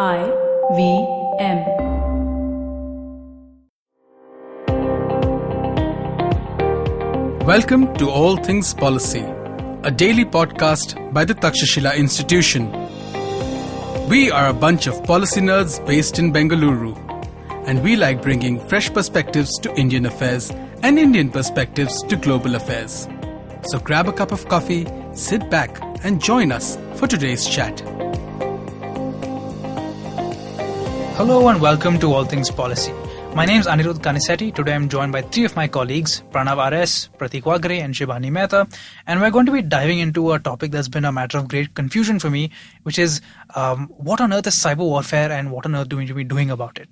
IVM. Welcome to All Things Policy, a daily podcast by the Takshashila Institution. We are a bunch of policy nerds based in Bengaluru, and we like bringing fresh perspectives to Indian affairs and Indian perspectives to global affairs. So grab a cup of coffee, sit back, and join us for today's chat. Hello and welcome to All Things Policy. My name is Anirudh Kanisetti. Today I'm joined by three of my colleagues, Pranav RS, Prateek Waghre and Shibani Mehta. And we're going to be diving into a topic that's been a matter of great confusion for me, which is what on earth is cyber warfare and what on earth do we need to be doing about it?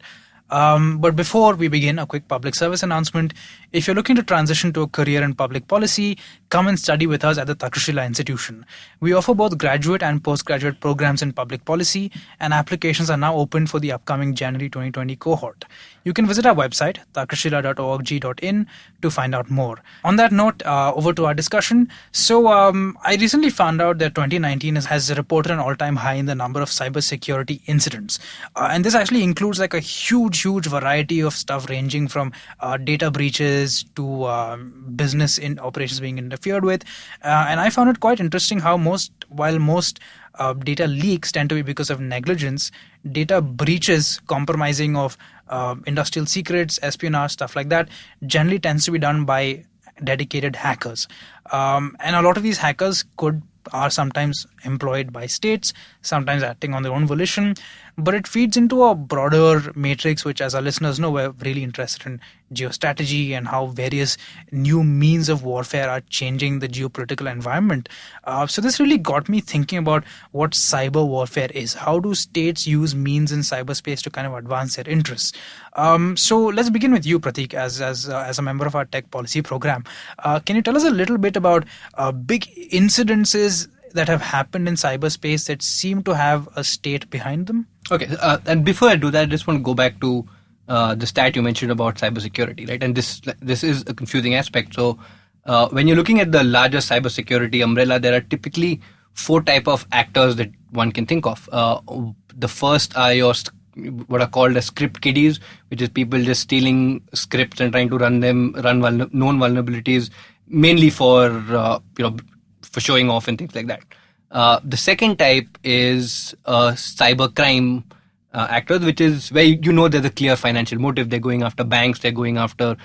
But before we begin, a quick public service announcement. If you're looking to transition to a career in public policy, come and study with us at the Takshashila Institution. We offer both graduate and postgraduate programs in public policy, and applications are now open for the upcoming January 2020 cohort. You can visit our website, takshashila.org.in, to find out more. On that note, over to our discussion. So I recently found out that 2019 has reported an all-time high in the number of cybersecurity incidents. And this actually includes like a huge variety of stuff ranging from data breaches to business in operations being interfered with. And I found it quite interesting how while most data leaks tend to be because of negligence, data breaches compromising of industrial secrets, espionage, stuff like that, generally tends to be done by dedicated hackers. And a lot of these hackers are sometimes employed by states, sometimes acting on their own volition, but it feeds into a broader matrix, which, as our listeners know, we're really interested in geostrategy and how various new means of warfare are changing the geopolitical environment. So this really got me thinking about what cyber warfare is. How do states use means in cyberspace to kind of advance their interests? So let's begin with you, Prateek, as a member of our tech policy program. Can you tell us a little bit about big incidences that have happened in cyberspace that seem to have a state behind them? Okay, and before I do that, I just want to go back to the stat you mentioned about cybersecurity, right? And this is a confusing aspect. So when you're looking at the larger cybersecurity umbrella, there are typically four type of actors that one can think of. The first are what are called as script kiddies, which is people just stealing scripts and trying to run known vulnerabilities, mainly for showing off and things like that. The second type is cybercrime actors, which is where there's a clear financial motive. They're going after banks. They're going after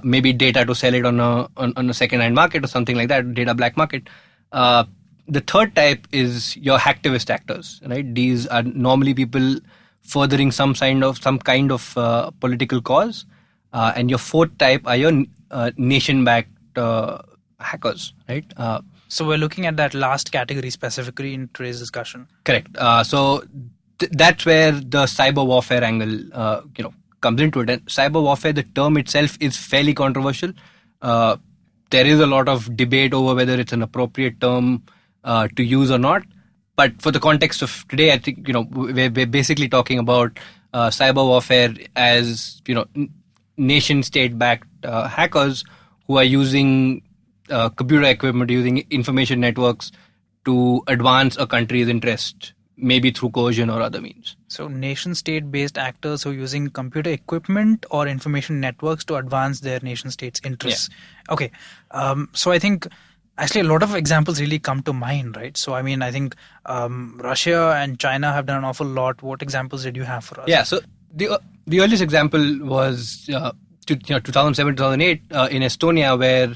maybe data to sell it on a second-hand market or something like that, data black market. The third type is your hacktivist actors, right? These are normally people furthering some kind of political cause. And your fourth type are your nation-backed hackers, right? So we're looking at that last category specifically in today's discussion. Correct. So that's where the cyber warfare angle, comes into it. And cyber warfare, the term itself is fairly controversial. There is a lot of debate over whether it's an appropriate term to use or not. But for the context of today, I think we're basically talking about cyber warfare as nation-state backed hackers who are using computer equipment, using information networks to advance a country's interest, maybe through coercion or other means. So nation-state based actors who are using computer equipment or information networks to advance their nation-state's interests. Yeah. Okay. So I think actually a lot of examples really come to mind, right? So I mean, I think Russia and China have done an awful lot. What examples did you have for us? Yeah, so the earliest example was 2007, 2008 in Estonia, where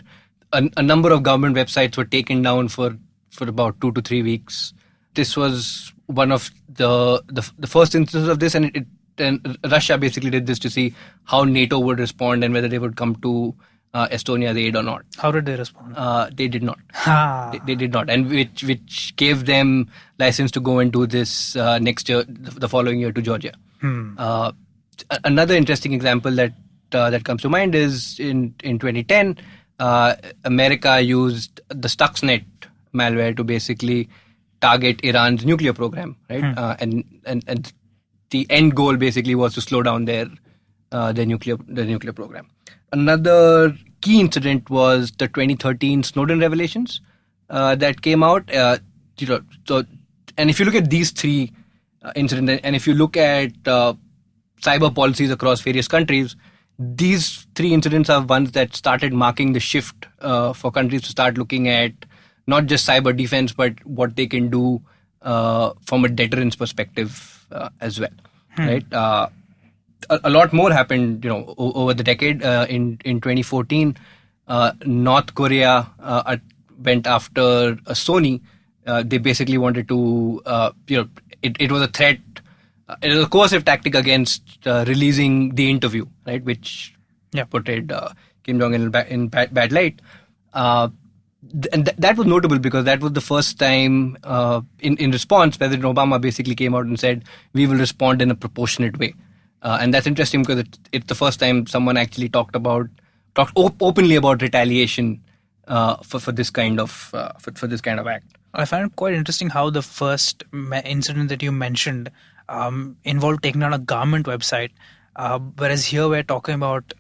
a number of government websites were taken down for about 2 to 3 weeks. This was one of the first instances of this, and Russia basically did this to see how NATO would respond and whether they would come to Estonia's aid or not. How did they respond? They did not. They did not, and which gave them license to go and do this next year, the following year, to Georgia. Another interesting example that comes to mind is in 2010. America used the Stuxnet malware to basically target Iran's nuclear program, right? And the end goal basically was to slow down their nuclear program. Another key incident was the 2013 Snowden revelations that came out. And if you look at these three incident. And if you look at cyber policies across various countries, these three incidents are ones that started marking the shift for countries to start looking at not just cyber defense, but what they can do from a deterrence perspective as well. Right? A lot more happened, over the decade. In 2014, North Korea went after Sony. They basically wanted to, it was a threat. It was a coercive tactic against releasing the interview, right, which portrayed Kim Jong-un in bad light. And that was notable because that was the first time in response, President Obama basically came out and said, we will respond in a proportionate way. And that's interesting because it's the first time someone actually talked openly about retaliation for this kind of for this kind of act. I find it quite interesting how the first incident that you mentioned involved taking down a government website, whereas here we're talking about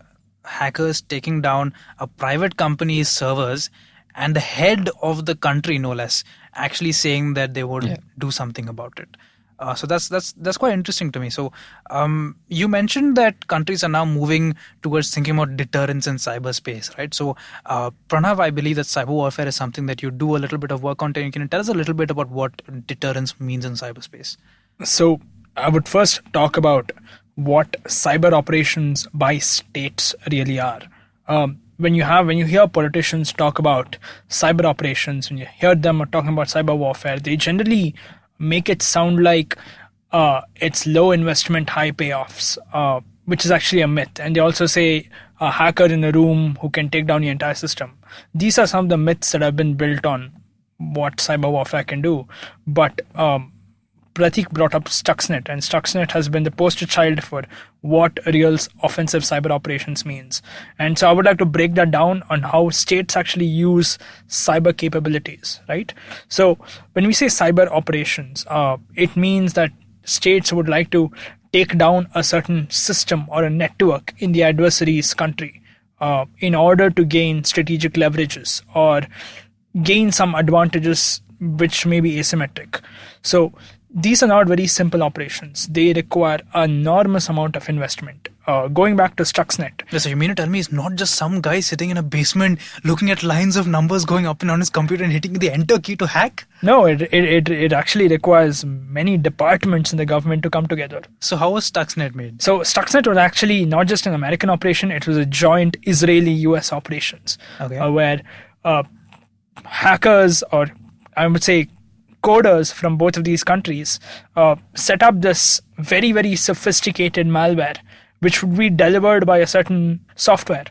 hackers taking down a private company's servers and the head of the country, no less, actually saying that they would do something about it. So that's quite interesting to me. So you mentioned that countries are now moving towards thinking about deterrence in cyberspace, right? So Pranav, I believe that cyber warfare is something that you do a little bit of work on. Can you tell us a little bit about what deterrence means in cyberspace? So I would first talk about what cyber operations by states really are. When you hear politicians talk about cyber operations, when you hear them talking about cyber warfare, they generally make it sound like it's low investment, high payoffs, which is actually a myth. And they also say a hacker in a room who can take down the entire system. These are some of the myths that have been built on what cyber warfare can do. But Prateek brought up Stuxnet, and Stuxnet has been the poster child for what real offensive cyber operations means. And so I would like to break that down on how states actually use cyber capabilities, right? So when we say cyber operations, it means that states would like to take down a certain system or a network in the adversary's country in order to gain strategic leverages or gain some advantages which may be asymmetric. So these are not very simple operations. They require an enormous amount of investment. Going back to Stuxnet. So you mean to tell me it's not just some guy sitting in a basement looking at lines of numbers going up and down his computer and hitting the enter key to hack? No, it actually requires many departments in the government to come together. So how was Stuxnet made? So Stuxnet was actually not just an American operation, it was a joint Israeli-US operations. Okay. Where hackers, or I would say coders from both of these countries set up this very, very sophisticated malware which would be delivered by a certain software.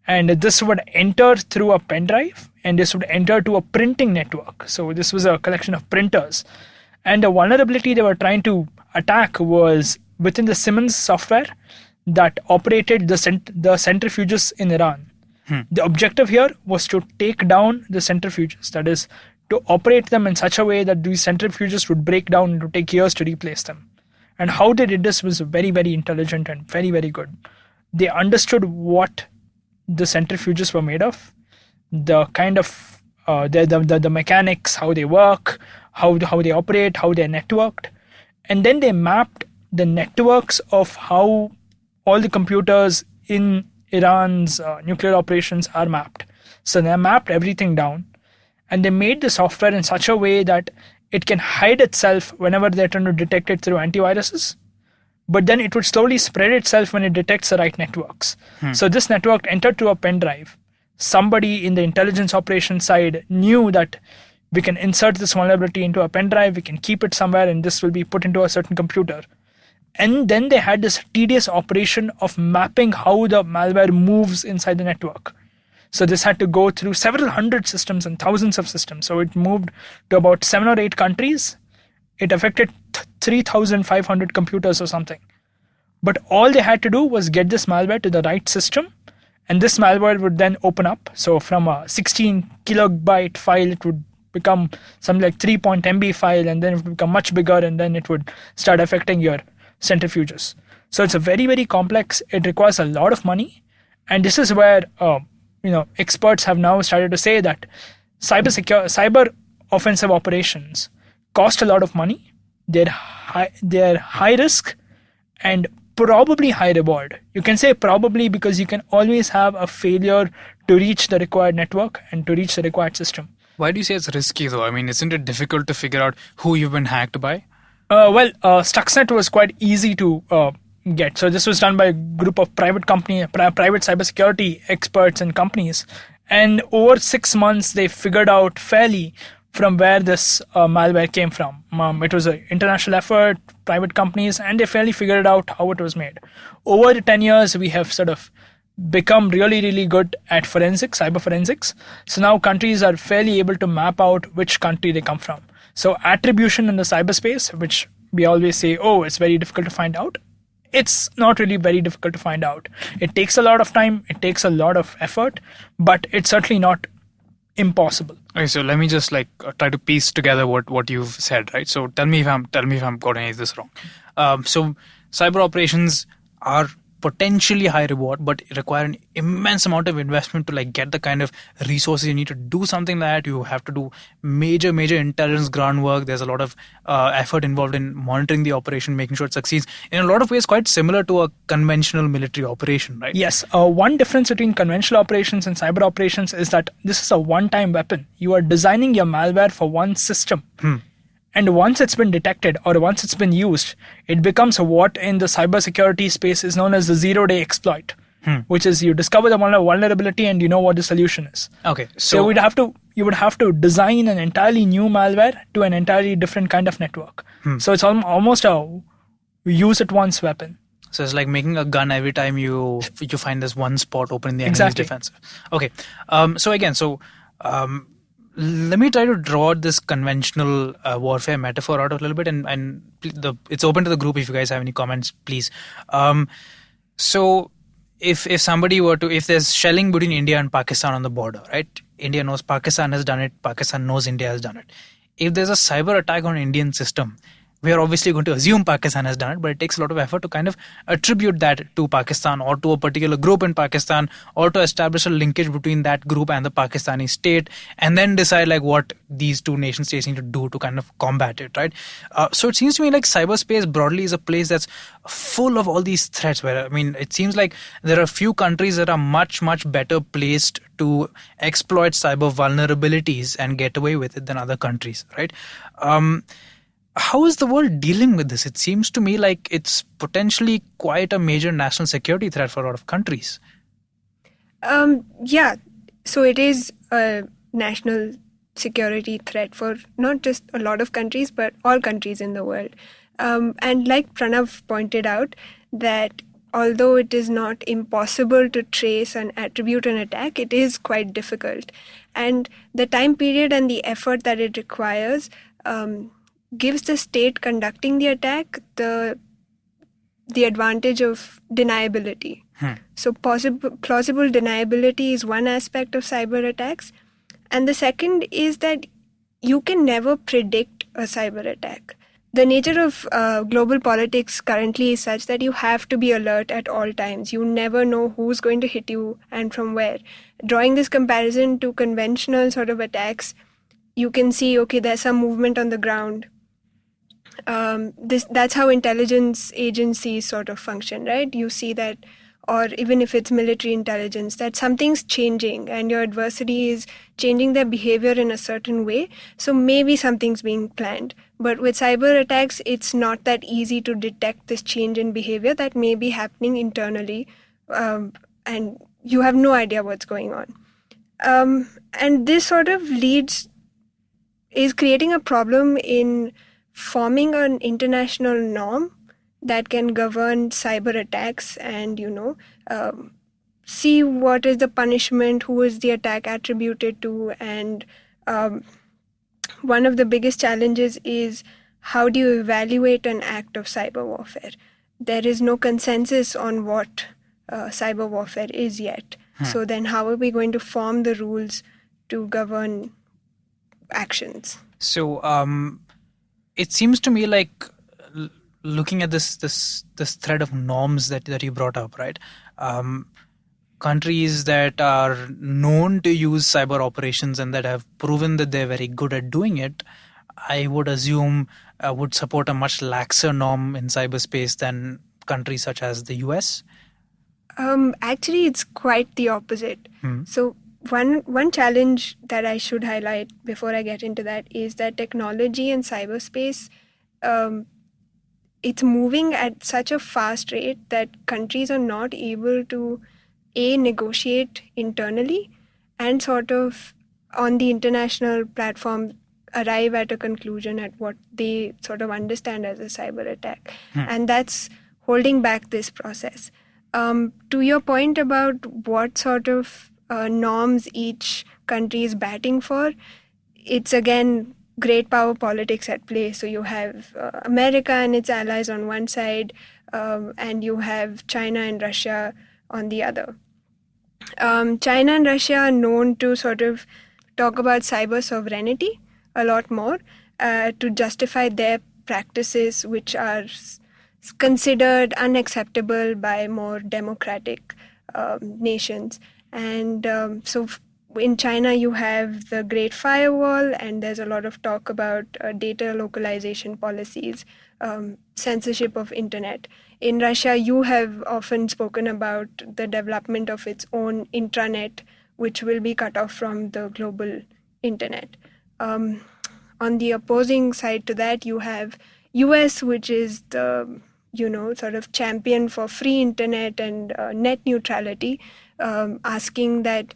And this would enter through a pen drive, and this would enter to a printing network. So this was a collection of printers. And the vulnerability they were trying to attack was within the Siemens software that operated the centrifuges in Iran. The objective here was to take down the centrifuges, that is, to operate them in such a way that these centrifuges would break down and to take years to replace them. And how they did this was very, very intelligent and very, very good. They understood what the centrifuges were made of, the kind of the mechanics, how they work, how they operate, how they're networked, and then they mapped the networks of how all the computers in Iran's nuclear operations are mapped. So they mapped everything down. And they made the software in such a way that it can hide itself whenever they're trying to detect it through antiviruses. But then it would slowly spread itself when it detects the right networks. So this network entered to a pen drive. Somebody in the intelligence operations side knew that we can insert this vulnerability into a pen drive, we can keep it somewhere, and this will be put into a certain computer. And then they had this tedious operation of mapping how the malware moves inside the network. So this had to go through several hundred systems and thousands of systems. So it moved to about 7 or 8 countries. It affected 3,500 computers or something. But all they had to do was get this malware to the right system, and this malware would then open up. So from a 16 kilobyte file, it would become something like 3.MB file, and then it would become much bigger, and then it would start affecting your centrifuges. So it's a very, very complex. It requires a lot of money. And this is where experts have now started to say that cyber offensive operations cost a lot of money, they're high risk and probably high reward. You can say probably because you can always have a failure to reach the required network and to reach the required system. Why do you say it's risky though? I mean, isn't it difficult to figure out who you've been hacked by? Stuxnet was quite easy to get. So this was done by a group of private cybersecurity experts and companies. And over 6 months, they figured out fairly from where this malware came from. It was an international effort, private companies, and they fairly figured out how it was made. Over the 10 years, we have sort of become really, really good at cyber forensics. So now countries are fairly able to map out which country they come from. So attribution in the cyberspace, which we always say, oh, it's very difficult to find out. It's not really very difficult to find out. It takes a lot of time, it takes a lot of effort, but it's certainly not impossible. Okay, so let me just try to piece together what you've said, right? So tell me if I'm got any of this wrong. So cyber operations are potentially high reward, but require an immense amount of investment to get the kind of resources you need to do something like that. You have to do major intelligence groundwork. There's a lot of effort involved in monitoring the operation, making sure it succeeds. In a lot of ways, quite similar to a conventional military operation, right? Yes. One difference between conventional operations and cyber operations is that this is a one-time weapon. You are designing your malware for one system. And once it's been detected or once it's been used, it becomes what in the cybersecurity space is known as the zero-day exploit, which is you discover the vulnerability and you know what the solution is. Okay, so you would have to design an entirely new malware to an entirely different kind of network. So it's almost a use it once weapon. So it's like making a gun every time you find this one spot open in the enemy's defense. Okay, let me try to draw this conventional warfare metaphor out a little bit, and it's open to the group. If you guys have any comments, please. So if somebody if there's shelling between India and Pakistan on the border, right? India knows Pakistan has done it. Pakistan knows India has done it. If there's a cyber attack on Indian system, we are obviously going to assume Pakistan has done it, but it takes a lot of effort to kind of attribute that to Pakistan or to a particular group in Pakistan, or to establish a linkage between that group and the Pakistani state, and then decide what these two nation states need to do to kind of combat it, right? So it seems to me like cyberspace broadly is a place that's full of all these threats, where, it seems like there are a few countries that are much, much better placed to exploit cyber vulnerabilities and get away with it than other countries, right? How is the world dealing with this? It seems to me like it's potentially quite a major national security threat for a lot of countries. Yeah, so it is a national security threat for not just a lot of countries, but all countries in the world. And like Pranav pointed out, that although it is not impossible to trace and attribute an attack, it is quite difficult. And the time period and the effort that it requires gives the state conducting the attack the advantage of deniability. So plausible deniability is one aspect of cyber attacks. And the second is that you can never predict a cyber attack. The nature of global politics currently is such that you have to be alert at all times. You never know who's going to hit you and from where. Drawing this comparison to conventional sort of attacks, you can see, okay, there's some movement on the ground. That's how intelligence agencies sort of function, right? You see that, or even if it's military intelligence, that something's changing and your adversary is changing their behavior in a certain way. So maybe something's being planned. But with cyber attacks, it's not that easy to detect this change in behavior that may be happening internally, and you have no idea what's going on. And this sort of is creating a problem in forming an international norm that can govern cyber attacks and, see what is the punishment, who is the attack attributed to. And one of the biggest challenges is, how do you evaluate an act of cyber warfare? There is no consensus on what cyber warfare is yet. So then how are we going to form the rules to govern actions? So it seems to me like, looking at this thread of norms that you brought up, right? Countries that are known to use cyber operations and that have proven that they're very good at doing it, I would assume would support a much laxer norm in cyberspace than countries such as the US? Actually, it's quite the opposite. So one challenge that I should highlight before I get into that is that technology and cyberspace, it's moving at such a fast rate that countries are not able to negotiate internally and sort of on the international platform arrive at a conclusion at what they sort of understand as a cyber attack. And that's holding back this process. To your point about what sort of norms each country is batting for, it's again great power politics at play. So you have America and its allies on one side, and you have China and Russia on the other. China and Russia are known to sort of talk about cyber sovereignty a lot more to justify their practices, which are considered unacceptable by more democratic nations. And so in China, you have the Great Firewall, and there's a lot of talk about data localization policies, censorship of internet. In Russia, you have often spoken about the development of its own intranet, which will be cut off from the global internet. On the opposing side to that, you have US, which is the sort of champion for free internet and net neutrality, asking that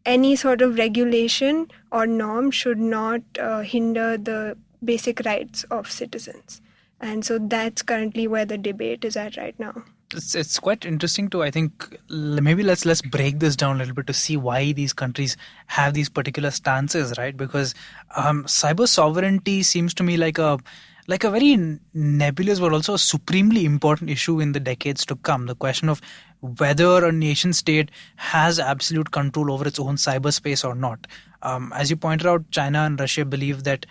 any sort of regulation or norm should not hinder the basic rights of citizens. And so that's currently where the debate is at right now. It's quite interesting to, I think, maybe let's break this down a little bit to see why these countries have these particular stances, right? Because cyber sovereignty seems to me like a very nebulous but also a supremely important issue in the decades to come. The question of whether a nation state has absolute control over its own cyberspace or not. As you pointed out, China and Russia believe that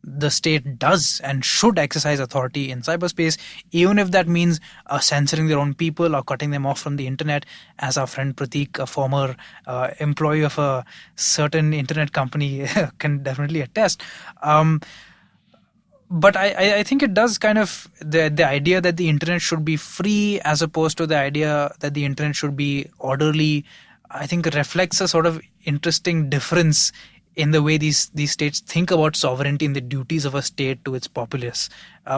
the state does and should exercise authority in cyberspace, even if that means censoring their own people or cutting them off from the internet, as our friend Prateek, a former employee of a certain internet company, can definitely attest. But I think it does kind of, the idea that the internet should be free as opposed to the idea that the internet should be orderly, I think reflects a sort of interesting difference in the way these states think about sovereignty and the duties of a state to its populace,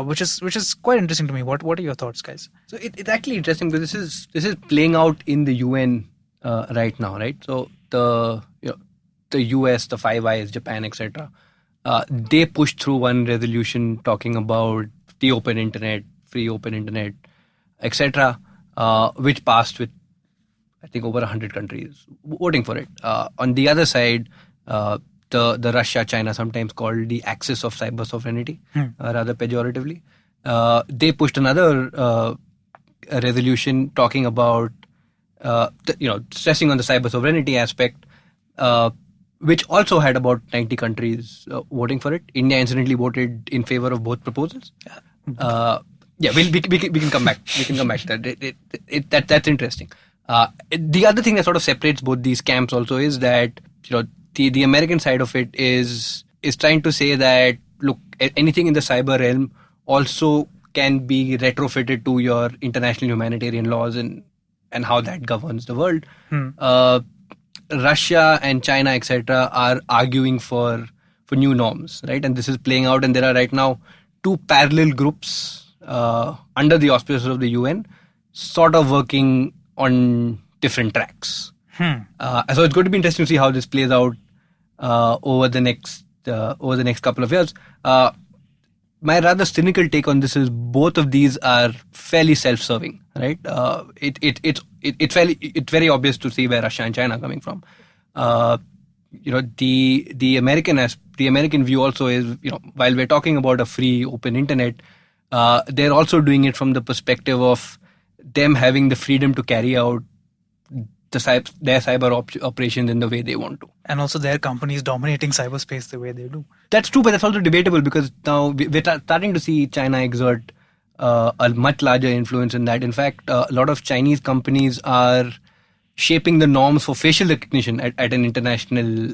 which is quite interesting to me. What are your thoughts, guys? So it's actually interesting because this is playing out in the UN right now, right? So the US, the Five Eyes, Japan, etc. They pushed through one resolution talking about the open internet, free open internet, etc., which passed with, I think, over 100 countries voting for it. On the other side, the Russia, China, sometimes called the axis of cyber sovereignty, rather pejoratively, they pushed another resolution talking about, stressing on the cyber sovereignty aspect, which also had about 90 countries voting for it. India incidentally voted in favor of both proposals. We can come back. We can come back to that. That's interesting. The other thing that sort of separates both these camps also is that the American side of it is trying to say that, look, anything in the cyber realm also can be retrofitted to your international humanitarian laws and how that governs the world. Russia and China, etc., are arguing for new norms, right? And this is playing out, and there are right now two parallel groups under the auspices of the UN, sort of working on different tracks. So it's going to be interesting to see how this plays out over the next couple of years. My rather cynical take on this is both of these are fairly self-serving, right? It's very obvious to see where Russia and China are coming from. The American view also is, while we're talking about a free open internet, they're also doing it from the perspective of them having the freedom to carry out their cyber operations in the way they want to. And also their companies dominating cyberspace the way they do. That's true, but that's also debatable because now we're starting to see China exert a much larger influence in that. In fact, a lot of Chinese companies are shaping the norms for facial recognition at an international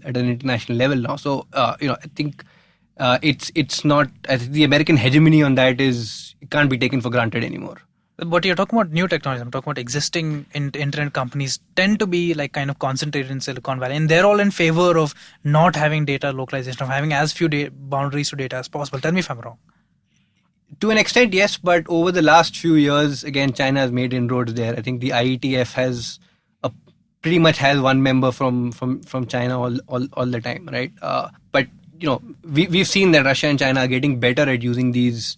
level now. So, I think it's not. I think the American hegemony on that it can't be taken for granted anymore. But you're talking about new technology. I'm talking about existing internet companies tend to be like kind of concentrated in Silicon Valley, and they're all in favor of not having data localization, of having as few boundaries to data as possible. Tell me if I'm wrong. To an extent, yes, but over the last few years, again, China has made inroads there. I think the IETF pretty much has one member from China all the time, right? But we've seen that Russia and China are getting better at using these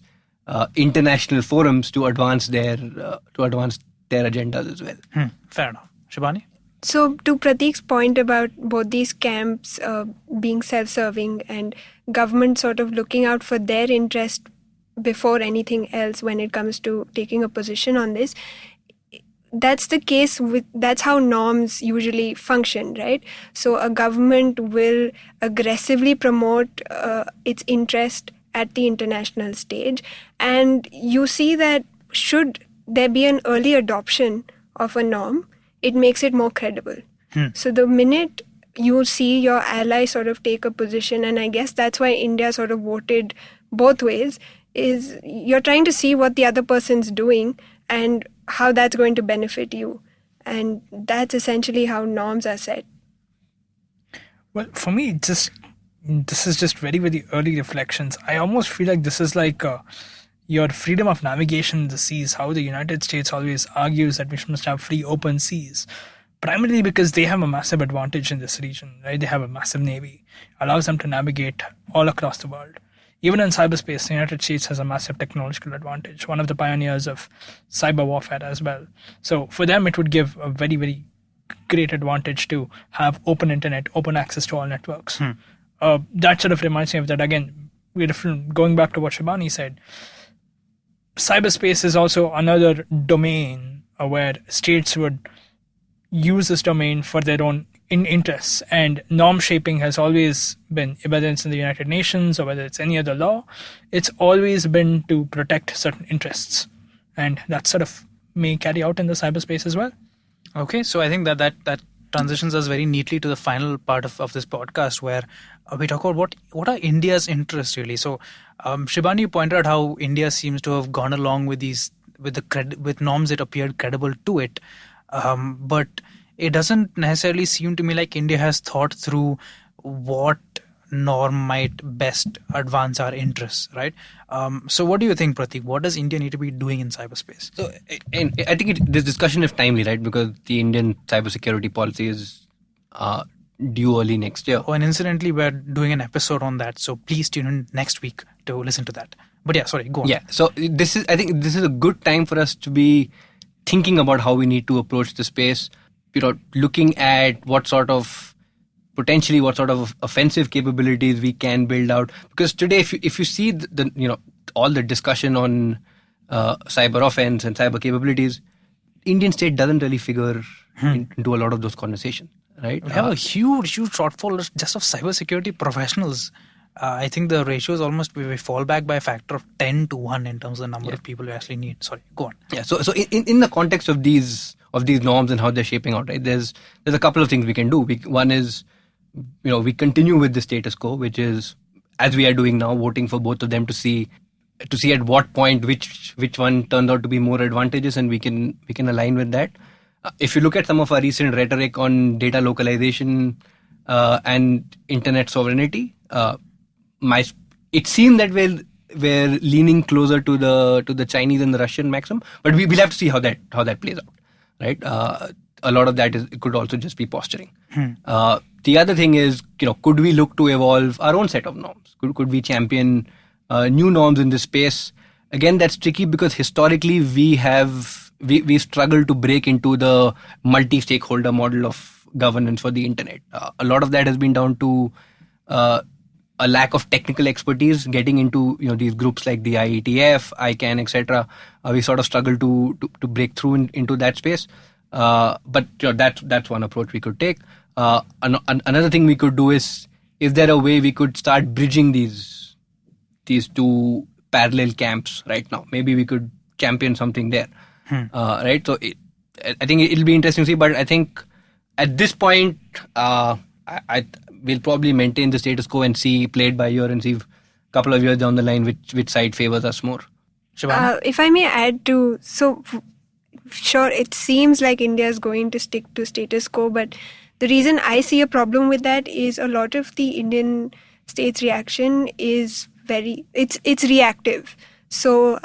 international forums to advance their agendas as well. Fair enough. Shibani? So to Prateek's point about both these camps being self-serving and government sort of looking out for their interest before anything else when it comes to taking a position on this, that's the case that's how norms usually function, right? So a government will aggressively promote its interest at the international stage, and you see that should there be an early adoption of a norm, it makes it more credible. So the minute you see your ally sort of take a position, and I guess that's why India sort of voted both ways, is you're trying to see what the other person's doing and how that's going to benefit you. And that's essentially how norms are set. Well, for me, this is just very, very early reflections. I almost feel like this is like your freedom of navigation in the seas, how the United States always argues that we must have free, open seas. Primarily because they have a massive advantage in this region, right? They have a massive navy, allows them to navigate all across the world. Even in cyberspace, the United States has a massive technological advantage, one of the pioneers of cyberwarfare as well. So for them, it would give a very, very great advantage to have open internet, open access to all networks. That sort of reminds me of that again. Going back to what Shibani said, cyberspace is also another domain where states would use this domain for their own interests, and norm shaping has always been, whether it's in the United Nations or whether it's any other law, it's always been to protect certain interests, and that sort of may carry out in the cyberspace as well. Okay, so I think that transitions us very neatly to the final part of this podcast, where we talk about what are India's interests really. So Shibani, you pointed out how India seems to have gone along with with norms that appeared credible to it, but it doesn't necessarily seem to me like India has thought through what norm might best advance our interests, right? So what do you think, Prateek? What does India need to be doing in cyberspace? So, and I think this discussion is timely, right? Because the Indian cybersecurity policy is due early next year. Oh, and incidentally, we're doing an episode on that, so please tune in next week to listen to that. But yeah, sorry, go on. Yeah, so I think this is a good time for us to be thinking about how we need to approach the space. Looking at what sort of offensive capabilities we can build out. Because today, if you see all the discussion on cyber offense and cyber capabilities, Indian state doesn't really figure into a lot of those conversations, right? We have a huge shortfall just of cybersecurity professionals. I think the ratio is almost, we fall back by a factor of 10 to 1 in terms of the number of people we actually need. Sorry, go on. Yeah, so in the context of these norms and how they're shaping out, right? There's a couple of things we can do. One is, we continue with the status quo, which is, as we are doing now, voting for both of them to see at what point which one turns out to be more advantageous, and we can align with that. If you look at some of our recent rhetoric on data localization and internet sovereignty, it seems that we're leaning closer to the Chinese and the Russian maxim, but we'll have to see how that plays out, right? A lot of that could also just be posturing. The other thing is, could we look to evolve our own set of norms? Could we champion new norms in this space? Again, that's tricky because historically we struggled to break into the multi-stakeholder model of governance for the internet. A lot of that has been down to a lack of technical expertise getting into these groups like the IETF, ICANN, etc. We sort of struggle to break through into that space. But that's one approach we could take. Another thing we could do is there a way we could start bridging these two parallel camps right now? Maybe we could champion something there, right? So I think it'll be interesting to see. But I think at this point, we'll probably maintain the status quo and play it by ear and see couple of years down the line, which side favors us more? Shibani? If I may add to, sure, it seems like India is going to stick to status quo, but the reason I see a problem with that is a lot of the Indian state's reaction is it's reactive. So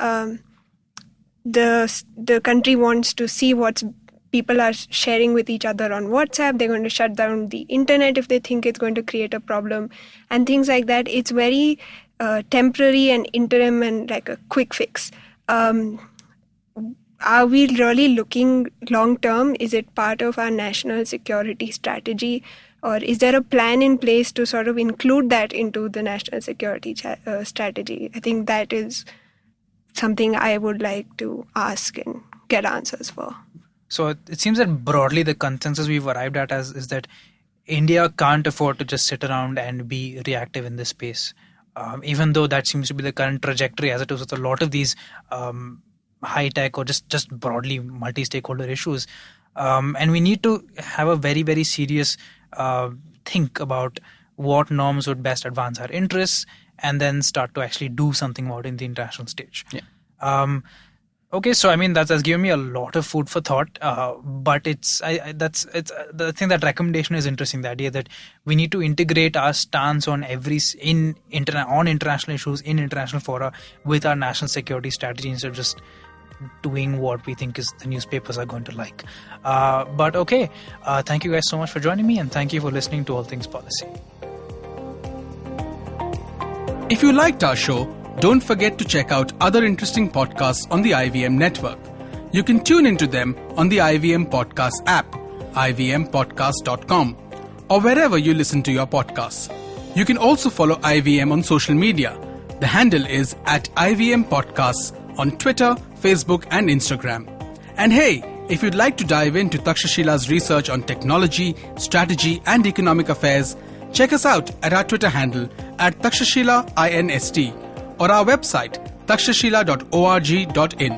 the country wants to see what people are sharing with each other on WhatsApp. They're going to shut down the internet if they think it's going to create a problem and things like that. It's very temporary and interim and like a quick fix. Are we really looking long term? Is it part of our national security strategy? Or is there a plan in place to sort of include that into the national security strategy? I think that is something I would like to ask and get answers for. So it seems that broadly the consensus we've arrived at is that India can't afford to just sit around and be reactive in this space. Even though that seems to be the current trajectory as it is with a lot of these high-tech or just broadly multi-stakeholder issues. And we need to have a very, very serious think about what norms would best advance our interests and then start to actually do something about it in the international stage. Yeah. Okay, so I mean that's given me a lot of food for thought, but I think that recommendation is interesting. The idea that we need to integrate our stance on international issues in international fora with our national security strategy instead of just doing what we think is the newspapers are going to like. But okay, thank you guys so much for joining me, and thank you for listening to All Things Policy. If you liked our show, don't forget to check out other interesting podcasts on the IVM network. You can tune into them on the IVM Podcast app, ivmpodcast.com, or wherever you listen to your podcasts. You can also follow IVM on social media. The handle is @IVM Podcasts on Twitter, Facebook, and Instagram. And hey, if you'd like to dive into Takshashila's research on technology, strategy, and economic affairs, check us out at our Twitter handle @TakshashilaINST or our website takshashila.org.in.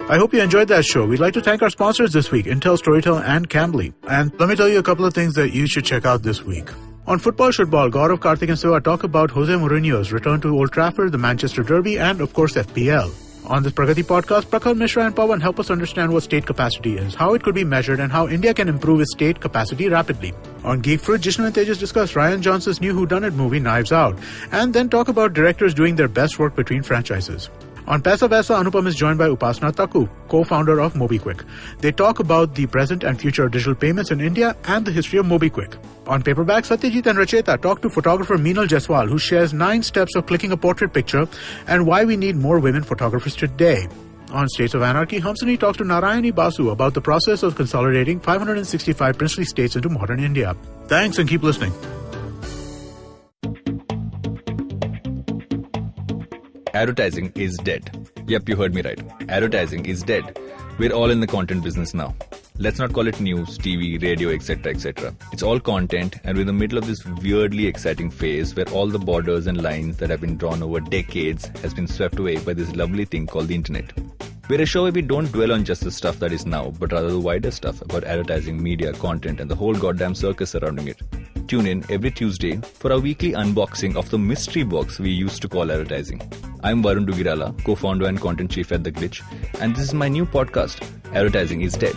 I hope you enjoyed that show. We'd like to thank our sponsors this week, Intel, Storytel, and Cambly. And let me tell you a couple of things that you should check out this week. On Football Should Ball, Gaurav, Karthik and Siva talk about Jose Mourinho's return to Old Trafford, the Manchester Derby, and of course FPL. On this Pragati podcast, Prakhar Mishra and Pawan help us understand what state capacity is, how it could be measured, and how India can improve its state capacity rapidly. On Geek Fruit, Jishnu and Tejas discuss Ryan Johnson's new whodunit movie, Knives Out, and then talk about directors doing their best work between franchises. On Paisa Vaisa, Anupam is joined by Upasana Taku, co-founder of MobiQuick. They talk about the present and future of digital payments in India and the history of MobiQuick. On Paperback, Satyajit and Racheta talk to photographer Meenal Jaiswal, who shares 9 steps of clicking a portrait picture and why we need more women photographers today. On States of Anarchy, Hamsani talks to Narayani Basu about the process of consolidating 565 princely states into modern India. Thanks and keep listening. Advertising is dead. Yep, you heard me right. Advertising is dead. We're all in the content business now. Let's not call it news, TV, radio, etc., etc. It's all content, and we're in the middle of this weirdly exciting phase where all the borders and lines that have been drawn over decades has been swept away by this lovely thing called the internet. We're a show where we don't dwell on just the stuff that is now, but rather the wider stuff about advertising, media, content, and the whole goddamn circus surrounding it. Tune in every Tuesday for our weekly unboxing of the mystery box we used to call advertising. I'm Varun Dugirala, co-founder and content chief at The Glitch, and this is my new podcast, Advertising is Dead.